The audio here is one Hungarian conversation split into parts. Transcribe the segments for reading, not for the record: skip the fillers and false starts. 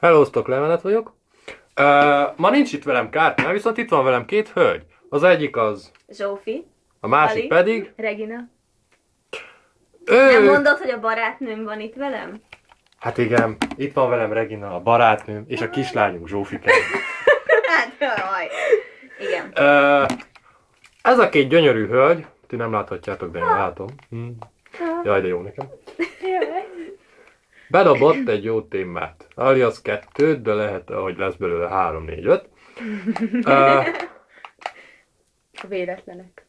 Hello, Lemenet vagyok. Ma nincs itt velem Kártnál, viszont itt van velem két hölgy. Az egyik az... Zsófi. A másik Ali. pedig... Regina. Nem mondod, hogy a barátnőm van itt velem? Hát igen, itt van velem Regina, a barátnőm, és a kislányunk Zsófike. Hát, jaj. Igen. Ez a két gyönyörű hölgy, ti nem láthatjátok, de én látom. Jaj, de jó nekem. Bedobott egy jó témát. Alias 2, de lehet, hogy lesz belőle 3, 4, 5. A véletlenek.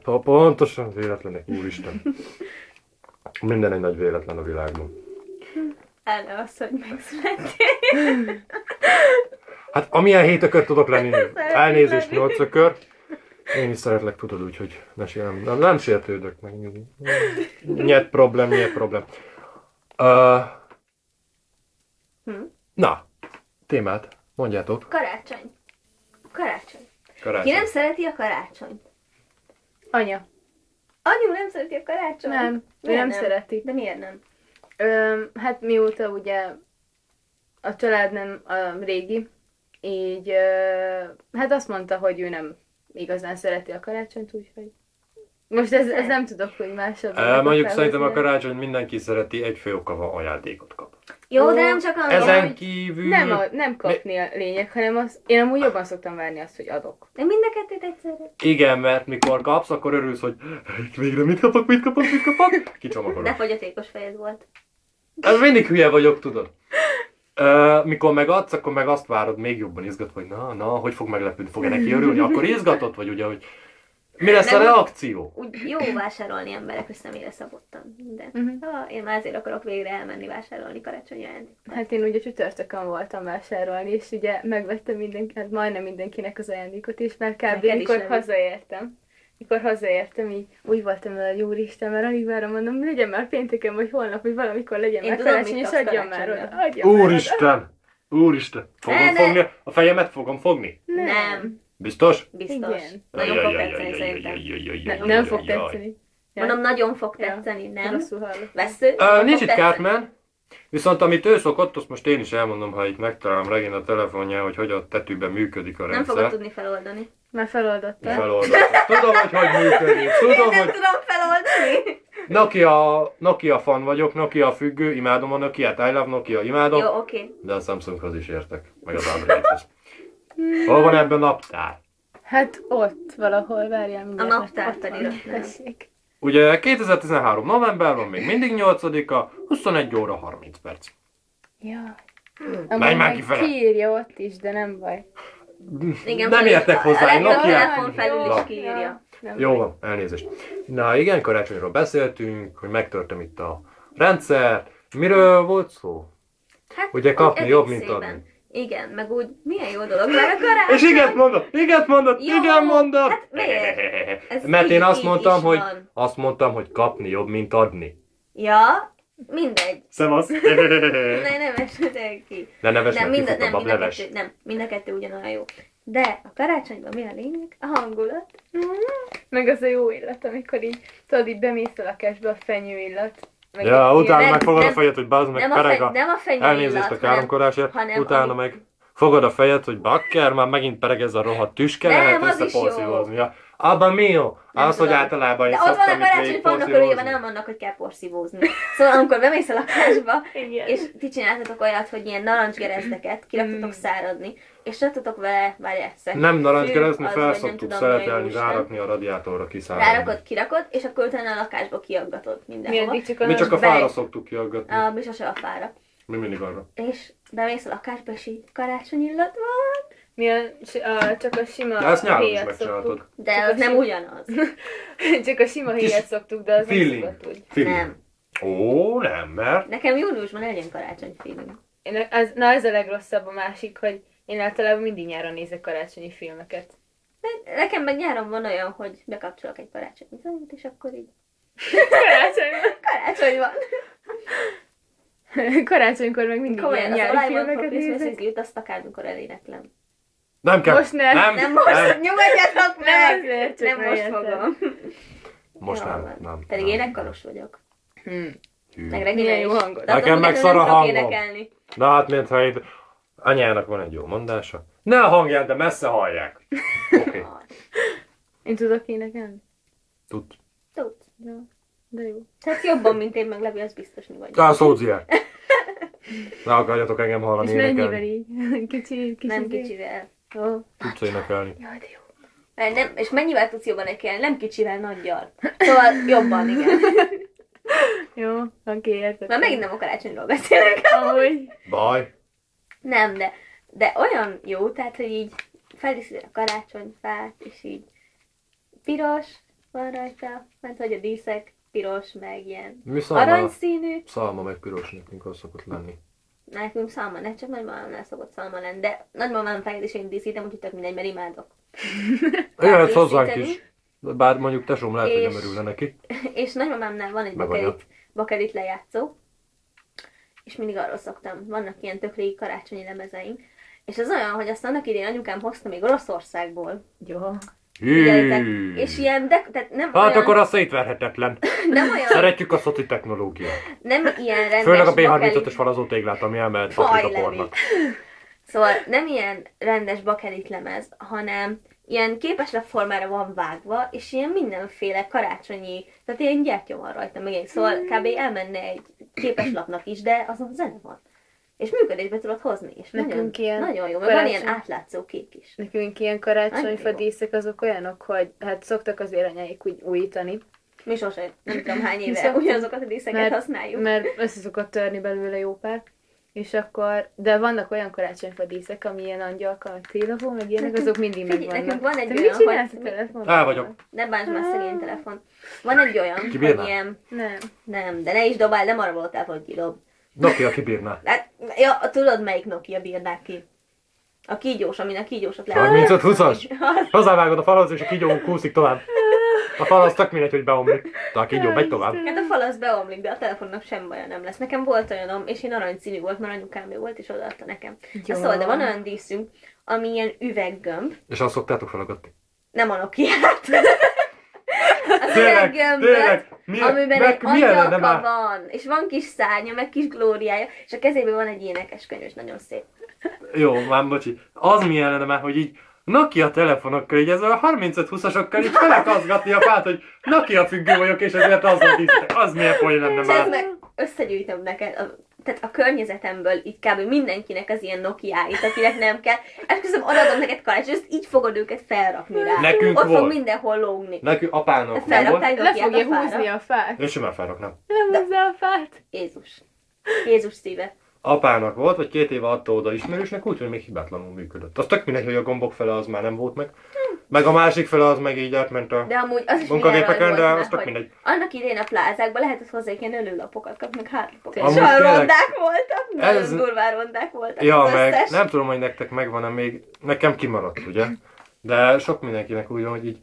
Pontosan véletlenek, úristen. Minden egy nagy véletlen a világban. Erre az, hogy megszülettél. Hát amilyen 7 ökör tudok lenni, elnézést 8 ökör. Én is szeretlek, tudod, úgyhogy nem sértődök meg. Nyert problem. Na, témát, mondjátok. Karácsony. Karácsony. Ki nem szereti a karácsonyt? Anya. Anyu nem szereti a karácsonyt? Nem, ő Miért nem szereti. De miért nem? Hát mióta ugye a család nem a régi, így hát azt mondta, hogy ő nem igazán szereti a karácsonyt, úgyhogy most ez nem tudok, hogy másabb. Mondjuk szerintem a karácsony mindenki szereti, egy fő oka van, ajándékot kap. Jó, de nem csak a Ezen kívül... Nem kapni a lényeg, hanem az, én amúgy jobban szoktam várni azt, hogy adok. De mind a kettőt egyszerre. Igen, mert mikor kapsz, akkor örülsz, hogy végre mit kapok. Kicsomagolom. De fogyatékos fejed volt. Ez mindig hülye vagyok, tudod. Mikor megadsz, akkor meg azt várod, még jobban izgatva, hogy na, hogy fog meglepődni, fog-e neki örülni, akkor izgatott vagy ugye, hogy mi lesz a reakció? Úgy jó vásárolni emberek személyre szabottan. De én már azért akarok végre elmenni vásárolni karácsonyi ajándékokat. Hát én ugye csütörtökön voltam vásárolni, és ugye megvettem hát majdnem mindenkinek az ajándékot is, mert kb. Mikor hazaértem, így úgy voltam vele, hogy úristen, mert alig várom, mondom, legyen már pénteken, vagy holnap, vagy valamikor legyen már karácsony, és adjam már oda. Úristen! Fogom fogni? A fejemet fogom fogni? Nem. Biztos? Biztos. Igen. Nagyon fog tetszeni szerintem. Nem fog tetszeni. Mondom, nagyon fog tetszeni, nem? Rosszul hallok. Vesző? Nincs itt Cartman, viszont amit ő szokott, azt most én is elmondom, ha itt megtalálom Regina telefonján, hogy a tetőben működik a Nem rendszer. fogod tudni feloldani. Már feloldottam. Tudom, hogy működik. Én nem tudom feloldani. Nokia fan vagyok, Nokia függő, imádom a Nokiát, I love Nokia, imádom. Jó, oké. De a Samsunghoz is értek, meg az Androidhoz. Hol van ebben naptár? Hát ott valahol, várjál mindjárt. A naptár pedig ott nem. Tessék. Ugye 2013 november van, még mindig 8-a, 21 óra 30 perc. Ja. Menj már kifele! Kiírja ott is, de nem baj. Igen, Nem értek hozzá, én a Nokia... telefon felül is kiírja. Jó van, elnézést. Na igen, karácsonyról beszéltünk, hogy megtörtem itt a rendszer. Miről volt szó? Hát, Ugye kapni úgy jobb, egész mint szépen. adni. Igen, meg úgy milyen jó dolog már a karácsony. És igen mondott, Jó, igen mondott. hát miért? Ez Mert én azt így mondtam, is van. hogy kapni jobb, mint adni. Ja, mindegy. Szevasz. Ne nevessetek ki. Ne neves Nem, meg, kifut a bableves. mind a kettő ugyanolyan jó. De a karácsonyban mi a lényeg? A hangulat. Meg az a jó illat, amikor így, tudod, így bemész a lakásba, a fenyő illat. Meg Ja, egy utána ilyen- meg fogod a fejed, hogy bazd meg, pereg a... nem a fenyő Elnézést illat, a káromkodásért, hanem utána ami- meg fogod a fejed, hogy bakker, már megint pereg ez a rohadt tüske, Nem, lehet az is jó. összeporszívózni. Ja. Abban mi jó? Nem Az, hogy tudom. általában én De ott van szoktam a itt karácsonyi fa, annak örüljében nem vannak, hogy kell porszívózni. Szóval amikor bemész a lakásba, Igen. és ti csináltatok olyat, hogy ilyen narancsgerezdeket kiraktatok száradni, és raktatok vele, várjál, Nem narancsgerezni, az, fel vagy nem szoktuk tudom, szeletelni, milyen rárakni a radiátorra, kiszáradni. rárakod, kirakod, és akkor utána a lakásba kiaggatod mindenhova. Miért csak Mi csak a Be- fára szoktuk kiaggatni. Mi sose a fára. Mi mindig arra. És bemész a lakásba, és így karácsony illat van. Csak a sima De ezt nyáron is héjat megcsináltad. szoktuk. De Csak az a nem sim- ugyanaz. Csak a sima héjat szoktuk, de az nem Feeling. szokott úgy. Nem. Ó, nem, mert... Nekem júniusban legyen karácsony feeling. Ez a legrosszabb a másik, hogy én általában mindig nyáron nézek karácsonyi filmeket. De nekem meg nyáron van olyan, hogy bekapcsolok egy karácsonyi zenét, és akkor így karácsony van. Karácsonykor meg mindig Komolyan, ilyen az nyári All I Want for filmeket Christmas nézek. is You-t azt akármikor eléneklem. Nem kell. Most nem. Nem most, nyugodjatok Nem meg! azért, csak Nem most megérted. fogom. Most Jól nem, van. nem. Pedig nem. énekkaros vagyok. Hű. Meg Regina Milyen is. jó hangod. De attól Nekem meg függetlenül szar a nem tudok hangom. énekelni. Na hát, mintha itt anyának van egy jó mondása. Ne a hangján, de messze hallják. Oké. Én tudok énekelni? Tudsz. Tudsz. Ja. De jó. Tehát jobban, mint én, meg Levi, az biztos mi vagy. Szódziák. Ne akarjatok engem hallani És mennyivel énekelni. így? Kicsi? Nem kicsivel. Ó. Tudsz énekelni. Jaj, de jó. Nem, és mennyivel tudsz jobban énekelni? Nem kicsivel, nagyjal. Szóval jobban, igen. Jó, oké, érted. Már megint nem a karácsonyról beszélünk. Amúgy. Baj. Nem, de olyan jó, tehát, hogy így feldíszíted a karácsonyfát, és így piros van rajta, mert hogy a díszek piros, meg ilyen Mi szalma? aranyszínű. Szalma meg piros nekünk az szokott lenni. Nekünk szalma, ne csak nagymamámnál szokott szalma lenni, de nagymamám fejét is én díszítem, úgyhogy tök mindegy, mert imádok. Jöhet hozzánk is. Bár mondjuk tesóm lehet, hogy nem örülne neki. És nagymamámnál van egy bakelit lejátszó, és mindig arról szoktam, vannak ilyen tök régi karácsonyi lemezeink, és az olyan, hogy azt annak idén anyukám hozta még Oroszországból. Jó. Figyeljetek, és ilyen, tehát nem Hát olyan, akkor az szétverhetetlen. nem olyan, Szeretjük a szoci technológiát. nem ilyen rendes Főleg a bakelit. B35-ös falazó téglát, ami elmehet Faj, paprikapornak. Szóval nem ilyen rendes bakelit lemez, hanem ilyen képeslap formára van vágva, és ilyen mindenféle karácsonyi, tehát ilyen gyertya van rajta még egy, szóval kb. Elmenne egy képeslapnak is, de azon zene van. És működésbe tudod hozni, és Nekünk ilyen nagyon jó, mert van ilyen átlátszó kép is. Nekünk ilyen karácsonyfa díszek azok olyanok, hogy hát szoktak azért anyáik úgy újítani. Mi sosem, nem tudom hány éve Szoktunk, ugyanazokat a díszeket használjuk. Mert össze szokott törni belőle jó pár. És akkor, de vannak olyan karácsonyfa díszek, ami ilyen angyalka, meg télafon, meg ilyenek, azok mindig megvannak. Nekünk van egy Te olyan, mit csinálsz a hogy... telefonon? El vagyok. Ne bántsd már szegény telefon. Van egy olyan, Kibírná? hogy ilyen... Nem. De ne is dobál, nem arra voltál, hogy kidob. Nokia kibírná. Hát, ja, tudod melyik Nokia bírnák ki? A kígyós, amin a kígyósat lehet. 35-20-as? Hozzávágod a falhoz, és a kígyó kúszik tovább. A fal az tök mindegy, hogy beomlik. De a kígyó megy tovább. Hát a fal az beomlik, de a telefonnak sem baja nem lesz. Nekem volt olyanom, és én aranyszínű volt, mert anyukámé volt, és odaadta nekem. Jó. Szóval, de van olyan díszünk, ami ilyen üveggömb, És azt szoktátok felagatni. nem a Nokiát. Az Tényleg, üveggömböt, amiben egy milyen lenne angyalka már? van, és van kis szárnya, meg kis glóriája, és a kezében van egy énekeskönyv, és nagyon szép. Jó, már bocsi. Az milyen lenne már, hogy így Nokia telefonokkal, így ezzel a 35-20-asokkal így felekazgatni a fát, hogy Nokia függő vagyok, és ezért azzal díszítek. Az milyen poén lenne És már. ez meg összegyűjtöm neked, tehát a környezetemből itt kb. Mindenkinek az ilyen Nokiáit, akinek nem kell. Esküszöm, odaadom neked karácsony, és így fogod őket felrakni rá. Nekünk ott volt. fog mindenhol lógni. Nekünk apának volt. Felraktál Le Nokiát fogja a fára. húzni a fát. Én simán felraknám. Lehúzza a fát. Jézus. Jézus szíve. Apának volt, vagy 2 éve adta oda ismerősnek, úgyhogy még hibátlanul működött. Az tök mindegy, hogy a gombok fele az már nem volt meg. Meg a másik fele az meg így átment a De amúgy az is milyen munkagépeken, arany de volt az már, tök hogy mindegy. annak idén a plázákban lehetett hozzá ilyen ölőlapokat kapni, meg hátlapokat. Amúgy És olyan tényleg- rondák voltak, nagyon Ez- durván rondák voltak. Ja, az meg összes. nem tudom, hogy nektek megvan-e még, nekem kimaradt, ugye? De sok mindenkinek úgy van, hogy így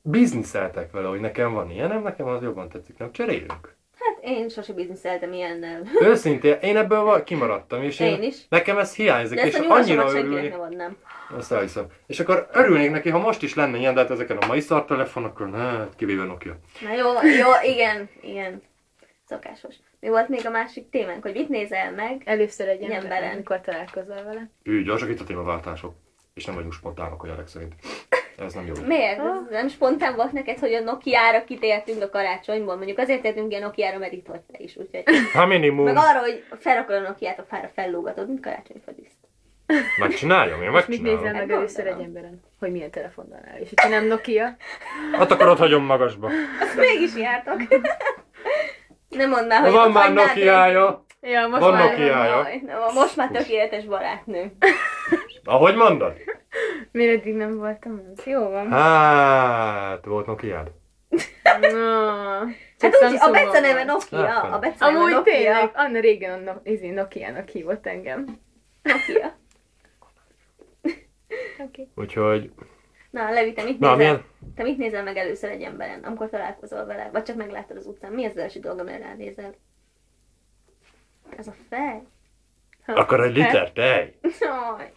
bizniszeltek vele, hogy nekem van ilyenem, nekem az jobban tetszik, nem cserélünk. Hát én sose bizniszeltem ilyennel. Őszintén, én ebből kimaradtam, és Én is. nekem ez hiányzik, De ezt és a nyulasomat annyira senkinek örülnék. nem adnám. Azt elhiszem. És akkor örülnék neki, ha most is lenne ilyen, de hát ezeken a mai szar telefonokon, hát kivéve Nokia. Na jó, igen. Szokásos. Mi volt még a másik témánk, hogy mit nézel meg? Először egy Emberen. emberen, amikor találkozol vele. Gyorsak itt a témaváltások. És nem vagyunk spontánok a jelek szerint. Ez nem jó. Miért? Ez nem spontán volt neked, hogy a Nokiára kitértünk a karácsonyból? Mondjuk azért tértünk ki a Nokiára, mert itt vagy te is, úgyhogy... Hát minimum. Meg arra, hogy felrakod a Nokiát a fára, fellógatod, mint karácsonyfadiszt. Megcsináljam, én És mit nézel megcsinálom. meg először egy emberen? Hogy milyen telefonnal áll. És hogyha nem Nokia, Hát akkor ott hagyom magasba. Azt mégis jártok. Nem mondd már, hogy Van ott már hagynád Nokiája. ja, most Van már Nokiája. Jaj, most már tökéletes barátnő. Ahogy mondod? Miért eddig nem voltam az? Jó van. Hát, volt Nokiád. No. Hát úgy, a Beca neve Nokia. A Beca neve Amúgy Nokia. tényleg, Anna régen a Nokia-nak hívott engem. Nokia. Okay. Úgyhogy... Na, Levi, te mit Na, nézel? milyen? Te mit nézel meg először egy emberen, amikor találkozol vele? Vagy csak megláttad az utcán? Mi az első dolog, amire ránézel? Ez a fej? Akkor egy liter tej. Jaj.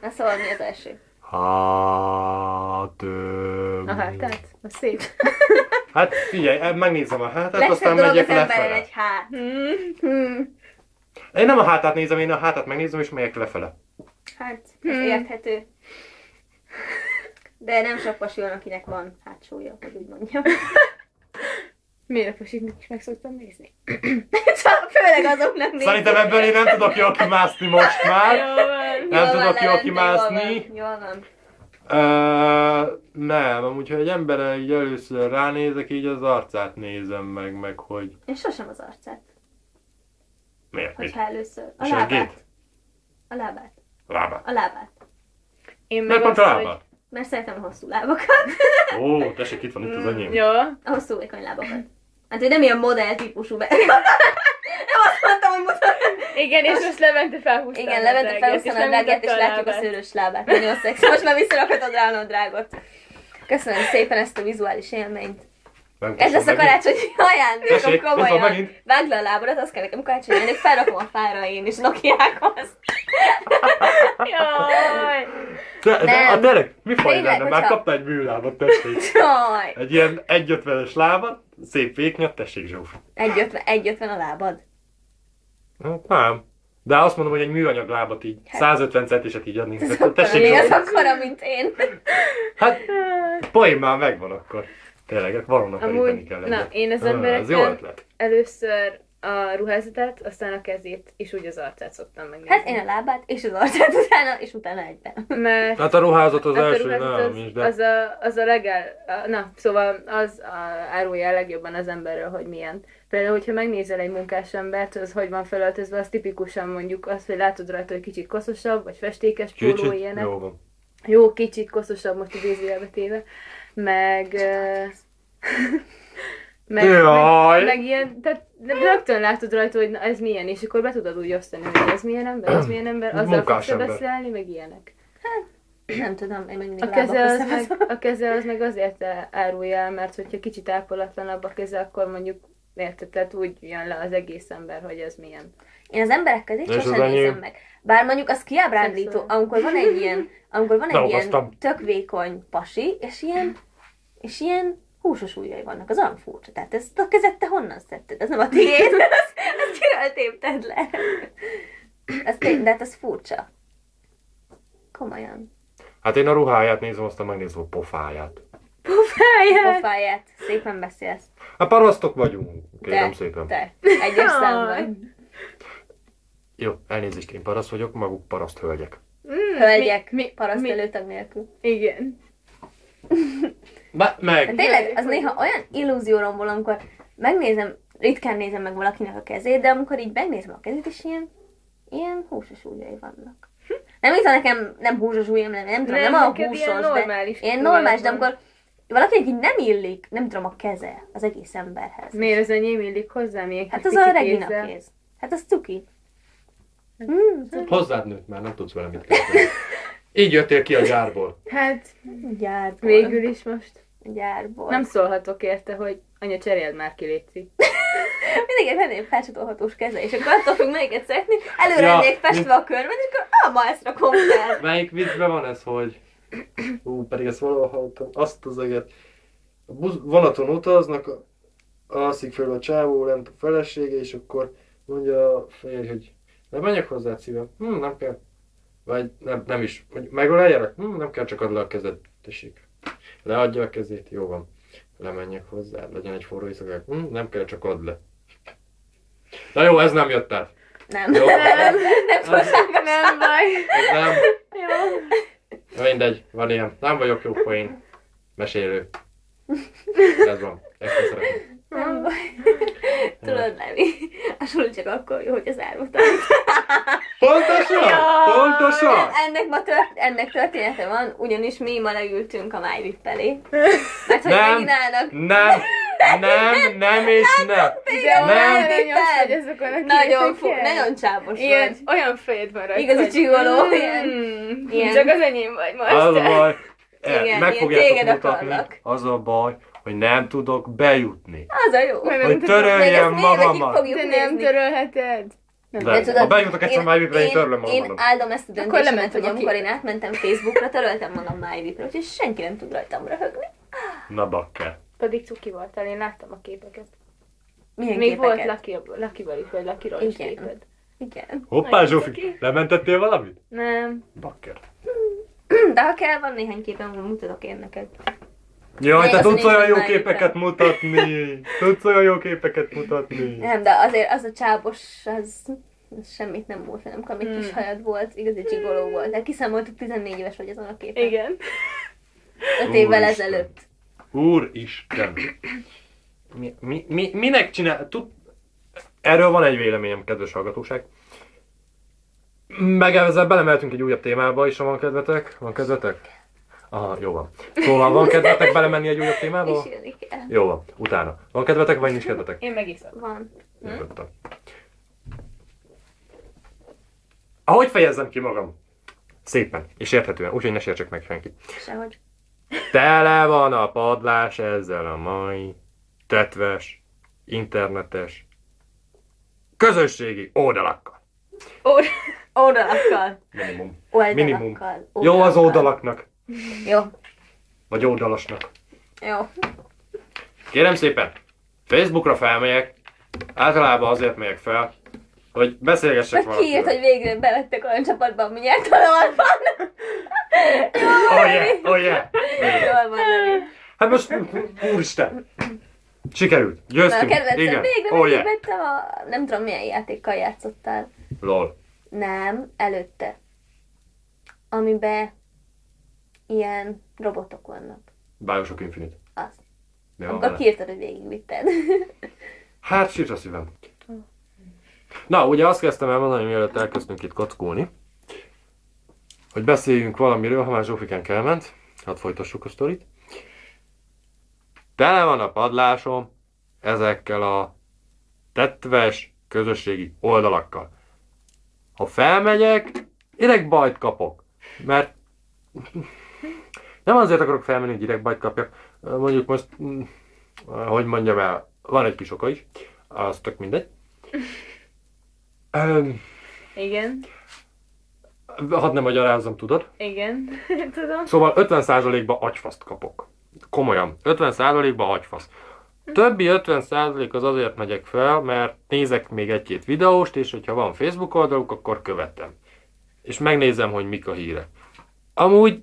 Na szóval mi az első? Hát... A hátát? A szép. Hát figyelj, megnézem a hátát, Legszebb aztán dolog megyek az emberen lefele. egy hát. Én nem a hátát nézem, én a hátát megnézem és megyek lefele. Hát, ez érthető. De nem sok pasi van, akinek van hátsója, hogy úgy mondjam. Miért a pasiknak is meg szoktam nézni? Csak főleg azoknak nézni. Szerintem ebből én nem tudok jól kimászni most már. Jó van. Nem tudok jól Levente, kimászni. Jól van. Nem, amúgy, ha egy emberre így először ránézek, így az arcát nézem meg hogy... Én sosem az arcát. Miért? Hogyha először. A Seggét? lábát. A lábát. Lábát. A lábát. Én meg Miért pont a azt, hogy... lábát? Mert szeretem a hosszú lábakat. Ó, tessék, itt van itt az enyém. Jó. A hosszú vékony lábakat. Hát, hogy nem ilyen modell típusú be. Nem azt mondtam, hogy mutatom. Igen, és most Levente felhúzta Igen, a Levente nadrágját, felhúzta a nadrágját, és megmutatta látjuk a lábát. szőrös lábát. Nagyon szexi. Most már visszarakhatod rá a nadrágot. Köszönöm szépen ezt a vizuális élményt. Ez lesz a karácsonyi ajándékom, Tessék, itt van komolyan. megint. Vágd le a lábadat, azt kell nekem karácsonyi ajándék, felrakom a fára én is Nokiákhoz. Jaj. Nem. Tényleg, mi faj Tényleg, lenne? Már hogyha- kapta egy műlábat, tessék. Jaj! Egy ilyen 1,50-es lábat, szép véknyat, tessék Zsófi. 1,50 a lábad. Hát nem. De azt mondom, hogy egy műanyag lábat így, 150 centiset így adni. Ez Tessék mi az Zsófi. akkora, mint én. Hát, poén már megvan akkor. Tényleg, valónak elíteni Amúgy, kell na, egyet. én az Ez jó embereknek ötlet. először a ruházatát, aztán a kezét, és úgy az arcát szoktam megnézni. Hát én a lábát, és az arcát utána, és utána egyben. Mert Hát a ruházat az hát a első, ruházat nem is, de... az a na, szóval az árulja legjobban az emberről, hogy milyen. Például, hogyha megnézel egy munkás embert, az hogy van felöltözve, az tipikusan mondjuk azt, hogy látod rajta, hogy kicsit koszosabb, vagy festékes póló, Kicsit? ilyenek. Jó van. Jó, kicsit koszosabb, most idézőjelbe téve. Meg... Jaj! meg ilyen, tehát rögtön látod rajta, hogy na, ez milyen, és akkor be tudod úgy osztani, hogy ez milyen ember, ez milyen ember, azzal Munkás fogsz ember. beszélni, meg ilyenek. Nem tudom, én még mindig A keze, az lábakhoz meg, szavazom. a keze az meg azért árulja el, mert hogyha kicsit ápolatlanabb a keze, akkor mondjuk érted, tehát úgy jön le az egész ember, hogy ez milyen. Én az emberek közé És az sosem enyém? nézem meg. Bár mondjuk az kiábrándító, Szexuális. amikor van egy ilyen hoztam. tök vékony pasi, és ilyen húsos ujjai vannak, az olyan furcsa. Tehát ezt a kezed te honnan szedted? Ez nem a tiéd, ezt kiről tépted le? De hát ez furcsa. Komolyan. Hát én a ruháját nézem, aztán megnézem a pofáját. Pofáját, szépen beszélsz. Hát parasztok vagyunk, kérem Te, szépen. te, egyes számban. Jó, elnézést, én paraszt vagyok, maguk paraszt hölgyek. Hölgyek, Mi- paraszt mi- előtag nélkül. Igen. De Meg! tényleg, az néha olyan illúzióromból, amikor megnézem, ritkán nézem meg valakinek a kezét, de amikor így megnézem a kezét, és ilyen húsos ujjai vannak. Nem itt nekem nem húsos ujjam, nem tudom, nem a neked húsos, ilyen de normális ilyen normális, de van. amikor valakinek így nem illik, nem tudom, a keze az egész emberhez. Miért az enyém illik hozzám? Ilyen Hát kis az a pici Regina kézzel? kéz. Hát az cuki. Cuki. Hozzád nőtt már, nem tudsz vele mit kezdeni. Így jöttél ki a gyárból. Hát, Gyárból. végül is most. Gyárból. Nem szólhatok érte, hogy anya, cseréld már ki, létszik. Mindig egy nagyon felcsatolhatós keze, és akkor attól függ, melyiket szeretni, előre Ja, lennék festve a körben, és akkor ma ezt rakom fel. Melyik viccben van ez, hogy... pedig ezt valahol hallottam. Azt az eget. A vonaton utaznak, alszik fel a csávó, lent a felesége, és akkor mondja a férj, hogy nem menjek hozzá szívem. Nem kell. Vagy nem is. Hogy megöleljenek? Nem kell, csak add le a kezed. Tessék. Leadja a kezét, jó van. Lemenjek hozzá, legyen egy forró éjszakák. Nem kell, csak add le. Na jó, ez nem jött át. Nem. Jó. Nem túlságosan. Nem baj. Ez nem. Jó. Mindegy, van ilyen. Nem vagyok jó poén. Mesélő. Ez van. Ezt szeretném. Nem baj. Tudod, Levi, a suli csak akkor jó, hogy az árva tanít. Pontosan! Pontosan! Ennek története van, ugyanis mi ma leültünk a MyVip elé. Mert hogy Nem. meginállnak. Nem és nem. De Nem. olyan aranyos vagy azokon a Nagyon, képeken. nagyon csábos Ilyen, vagy. olyan fejed van rajta. Igazi hogy- csigoló, Ilyen. Csak az enyém vagy most. Az a baj, Igen, meg ilyen fogjátok téged mutatni, akarlak. az a baj, hogy nem tudok bejutni. Az a jó. Meg Hogy nem tudom, Meg töröljem ezt mi évekig magamat. fogjuk De nem nézni. törölheted. De, ha bejutok egyszer MyVip-re, én törlöm Én magamat. áldom ezt a Akkor döntésemet, lementem hogy a amikor én képet. átmentem Facebookra, töröltem magam MyVip-re, úgyhogy senki nem tud rajtam röhögni. Na bakker. Pedig cuki voltál, én láttam a képeket. Milyen Még képeket? volt Lucky-val is, vagy Lucky-ról is Igen. képed. Igen. Hoppá, Nagyon Zsófi, cuki. lementettél valamit? Nem. Bakker. De ha kell, van néhány képen, mutatok én neked. Jaj, Még te azon tudsz olyan nézem jó már képeket éppen. mutatni! Tudsz olyan jó képeket mutatni! Nem, de azért az a csábos, az semmit nem múlt, nem kamik kis hajad volt, igazi csigoló volt. De kiszámoltuk 14 éves vagy azon a képen. Igen. 5 évvel Úristen. ezelőtt. Úristen! Minek csinál? Erről van egy véleményem, kedves hallgatóság. Meg ezzel belemeltünk egy újabb témába is, ha van kedvetek. Van kedvetek? Aha, jó van. Szóval van kedvetek belemenni egy újabb témába? Mesélni kell. Jó van, utána. Van kedvetek, vagy nincs kedvetek? Én megiszom. Van. Nyugodtan. Ahogy fejezzem ki magam? Szépen és érthetően, úgyhogy ne sértsek meg senkit. Sehogy. Tele van a padlás ezzel a mai tetves, internetes, közösségi oldalakkal. Oldalakkal. Minimum. Oldalakkal. Jó az oldalaknak, Jó. vagy oldalasnak. Jó. Kérem szépen, Facebookra felmegyek, általában azért megyek fel, hogy beszélgessek Vagy valakivel. kiírt, hogy végre bevettek olyan csapatba, ami nyert a LOL-ban. Oh yeah, oh yeah. Jól van, Levi. Hát most, úristen, sikerült, Na, a győztünk, kedvencem, igen, végre oh yeah. megvettem a... Nem tudom, milyen játékkal játszottál. Lol. Nem, előtte. Amiben ilyen robotok vannak. Bioshock Infinite. Az. Mi van Amikor vele? kiírtad, hogy végigvitted. Hát sírt a szívem. Na, ugye azt kezdtem elmondani, mielőtt elkezdtünk itt kockulni, hogy beszéljünk valamiről, ha már Zsófikánk elment. Hát folytassuk a sztorit. Tele van a padlásom ezekkel a tetves közösségi oldalakkal. Ha felmegyek, direkt bajt kapok. Mert nem azért akarok felmenni, hogy direkt bajt kapjak. Mondjuk most, hogy mondjam el, van egy kis oka is. Az tök mindegy. Igen. Hadd nem magyarázzam, tudod? Igen. Tudom. Szóval 50%-ba agyfaszt kapok. Komolyan, 50%-ba agyfasz. Többi 50% az azért megyek fel, mert nézek még egy-két videóst, és hogyha van Facebook oldaluk, akkor követem. És megnézem, hogy mik a hírek. Amúgy,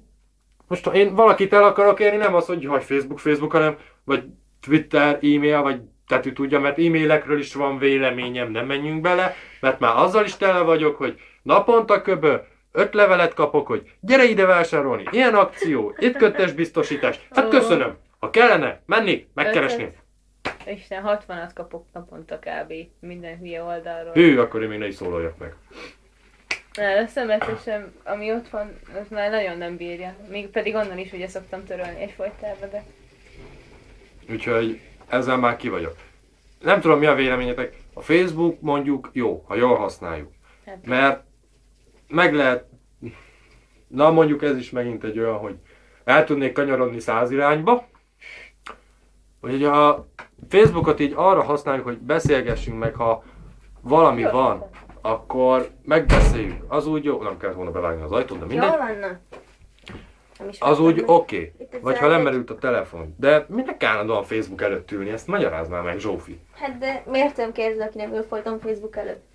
most ha én valakit el akarok érni, nem az, hogy hagy Facebook, hanem vagy Twitter, e-mail, vagy tetű tudja, mert e-mailekről is van véleményem, nem menjünk bele, mert már azzal is tele vagyok, hogy naponta köbö 5 levelet kapok, hogy gyere ide vásárolni, ilyen akció, itt köttes biztosítás. Hát köszönöm, ha kellene menni, megkeresni. Isten, 60-at kapok naponta kb. Minden hülye oldalról. Hű, akkor én még ne is szólaljak meg. A szemetesem, ami ott van, az már nagyon nem bírja. Még pedig onnan is ugye szoktam törölni egyfolytában, de... Úgyhogy ezzel már ki vagyok. Nem tudom, mi a véleményetek. A Facebook mondjuk jó, ha jól használjuk. Hát, Mert meg lehet... Na mondjuk ez is megint egy olyan, hogy el tudnék kanyarodni 100 irányba. Hogy a Facebookot így arra használjuk, hogy beszélgessünk meg, ha valami van, akkor megbeszéljük. Az úgy jó, nem kellett volna bevágni az ajtót, de mindegy. Jól van, na. Nem is Az vettem úgy meg. oké. Itt egy Vagy ha zárjegy. lemerült a telefon. De minek állandóan Facebook előtt ülni? Ezt magyarázd már meg, Zsófi. Hát de miért nem kérdez, aki nem ül folyton Facebook előtt?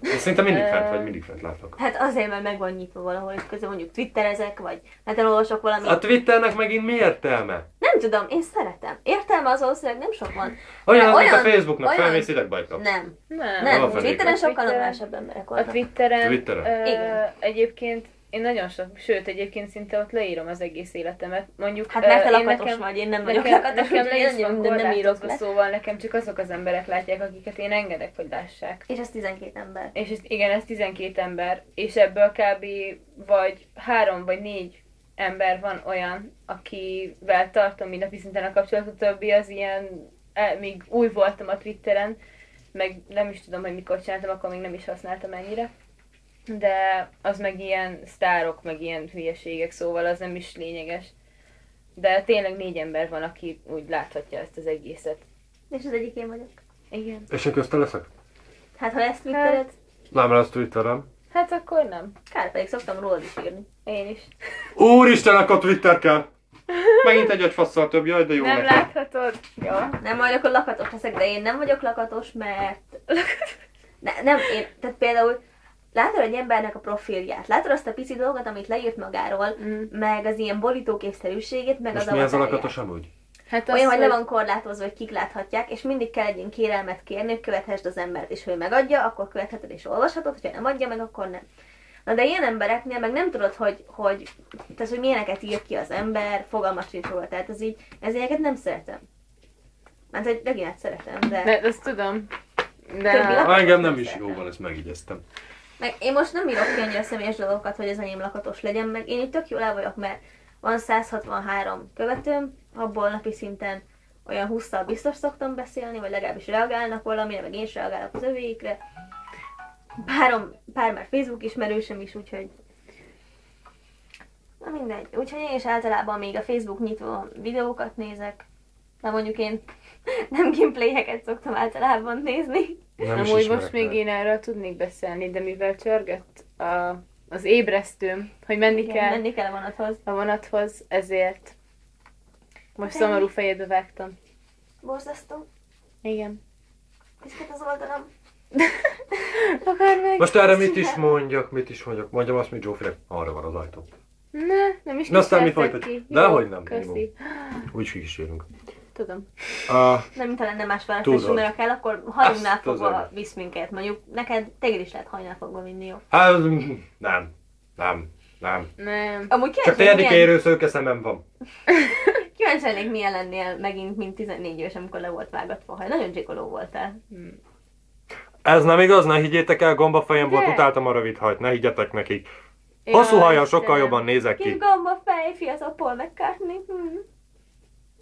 Én szerintem mindig fent vagy, mindig fent látlak. Hát azért, mert meg van nyitva valahol, és közben mondjuk twitterezek, vagy hát elolvasok valamit. A Twitternek megint mi értelme? Nem tudom, én szeretem. Értelme az valószínűleg nem sok van. Olyan, De az, mint a olyan- felmész olyan- ideg idegbe kapsz. Nem. nem. Nem, Hol a fenékben? Twitteren sokkal Twitteren- normálisabb emberek A vannak. Twitteren, Twitteren? Igen. Egyébként én nagyon sok, sőt egyébként szinte ott leírom az egész életemet. Mondjuk Hát mert te én lakatos vagy, én nem vagyok nekem, lakatos, nekem úgyhogy le is én van nem írok korlátozva, le. szóval nekem csak azok az emberek látják, akiket én engedek, hogy lássák. És ez 12 ember. És igen, ez 12 ember, és ebből kb. Vagy 3 vagy 4 ember van olyan, akivel tartom mindennapi szinten a kapcsolatot, többi az ilyen, még új voltam a Twitteren, meg nem is tudom, hogy mikor csináltam, akkor még nem is használtam ennyire. De az meg ilyen sztárok, meg ilyen hülyeségek, szóval az nem is lényeges. De tényleg 4 ember van, aki úgy láthatja ezt az egészet. És az egyik én vagyok. Igen. És én közte leszek? Hát ha ezt twittered, Nem lesz Twitterem. Hát akkor nem. kár pedig szoktam rólad is írni. Én is. Úristen, akkor Twitter kell! Megint egy agyfasszal több, jaj, de jó Nem nekem. láthatod? Ja. Nem majd akkor lakatos leszek, de én nem vagyok lakatos, mert Nem, tehát például látod egy embernek a profilját, látod azt a pici dolgot, amit leírt magáról, meg az ilyen borítóképszerűségét, meg most az mi ez a avatarját. lakatos amúgy? Hát Olyan, hogy le van korlátozva, hogy kik láthatják, és mindig kell egy ilyen kérelmet kérni, hogy követhessd az embert, és ha ő megadja, akkor követheted és olvashatod, hogyha nem adja meg, akkor nem. Na de ilyen embereknél meg nem tudod, hogy milyeneket ír ki az ember, fogalmat sincs róla, tehát ezeket nem szeretem. Mert egy Reginát szeretem, de Azt tudom. Többi De lakatos Engem nem is szeretem. jó van, ezt megigyeztem. meg én most nem írok ki annyira személyes dolgokat, hogy az enyém lakatos legyen, meg én itt tök jól el vagyok, mert van 163 követőm, abból napi szinten olyan 20-szal biztos szoktam beszélni, vagy legalábbis reagálnak valamire, meg én is reagálok az övéikre. Pár már Facebook ismerősöm is, úgyhogy... Na mindegy. Úgyhogy én is általában még a Facebook nyitva videókat nézek. Na mondjuk én nem gameplayeket szoktam általában nézni. Nem is amúgy ismerek most még rá. én erről tudnék beszélni, de mivel csörgött az ébresztőm, hogy menni kell a vonathoz. a vonathoz, ezért most szomorú fejedbe vágtam. Borzasztó. Igen. Piszket az oldalam. Akár meg. Most erre mit is mondjak? Mondjam azt, mint Zsófinek, arra van az ajtó. Nem is Na, aztán mi kísérted folytatjuk? ki. Dehogy Jó, nem, Köszi. Úgy kísérünk. Tudom. Nem, mint ha lenne más Tudod. választásunk, mert akár akkor hajnalnál Azt az fogva egész. visz minket. Mondjuk neked téged is lehet hajnal fogva vinni, jó? Hát, nem. Nem. Amúgy Csak negyedik érő szőke szemem van. kíváncsi lennék, milyen lennél megint, mint 14 éves, amikor le volt vágatva a haj. Nagyon csikoló voltál. Ez nem igaz, ne higgyétek el, gombafejem volt, De. utáltam a rövid hajt, ne higgyetek nekik. Hosszú hajjal sokkal Istenem. jobban nézek Kis ki. gomba fej, fiatal Paul McCartney.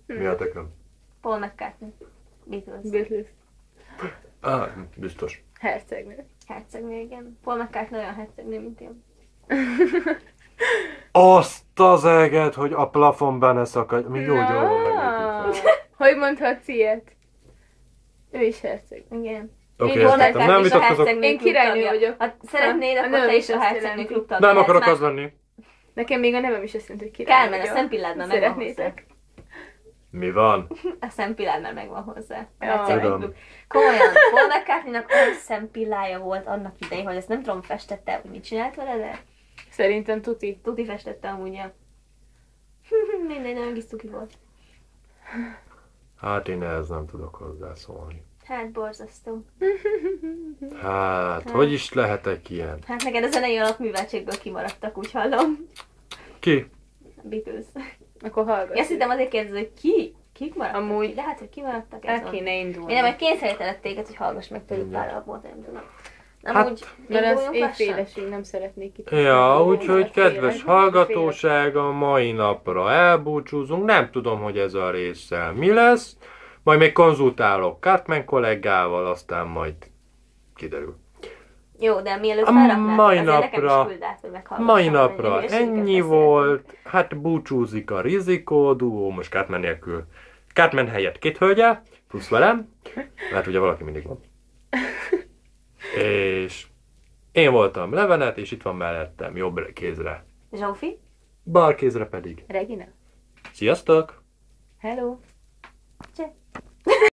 Mi a tekem? Paul McCartney. Beatles. Beatles. Biztos. Hercegnő. Hercegnő, igen. Paul McCartney olyan hercegnő, mint én. Azt az eget, hogy a plafon benne szakad. Mi jó, jól van megépítve. Hogy mondhatsz ilyet? Ő is herceg. Igen. Oké, Paul értettem. McCartney Nem is a vitatkozok. hercegnő Én klub királynő tagja. vagyok. Ha szeretnéd, A akkor nevem te is is a azt hercegnő jelenti. klub tagja. Nem lehetsz. akarok Már az lenni. Nekem még a nevem is azt jelenti, hogy király Kármen, a vagyok. szempillád már megvan hozzá. Szeretnétek? Mi van? A szempillád már megvan hozzá. A Ja. hercegnő Tudom. klub. Komolyan, Paul McCartneynak olyan szempillája volt annak idején, hogy ezt nem tudom, festette, hogy mit csinált vele, de Szerintem tuti. tuti festette amúgy. Ja. Mindegy, nagyon kis cuki volt. Hát én ehhez nem tudok hozzászólni. Hát borzasztó. Hát, hogy is lehetek ilyen? Hát neked a zenei alapműveltségből kimaradtak, úgy hallom. Ki? A Beatles. Akkor hallgass. Azt hittem azért kérdező, hogy ki? Kik maradtak Amúgy- ki? De hát, hogy ki maradtak, ez El van. kéne indulni. Én nem, hogy kényszerítelek téged, hogy hallgass meg tőlük pár alapot, nem tudom. Nem Hát, úgy, Mert az induljunk lassan? éjfélesig nem szeretnék itt. Ja, úgyhogy kedves hallgatóság, a mai napra elbúcsúzunk. Nem tudom, hogy ez a résszel mi lesz. Majd még konzultálok Cartman kollégával, aztán majd kiderül. Jó, de mielőtt A felraknád, mai azért nekem napra- is küldd át, hogy meghallgassam, Mai hogy napra hülyeségeket ennyi beszélek. volt. Hát búcsúzik a Rizikó duó, most Cartman nélkül. Cartman helyett 2 hölgyel, plusz velem. Mert ugye valaki mindig van. És én voltam Levenet, és itt van mellettem jobb kézre. Zsófi? Bal kézre pedig. Regina? Sziasztok! Hello? Cseh.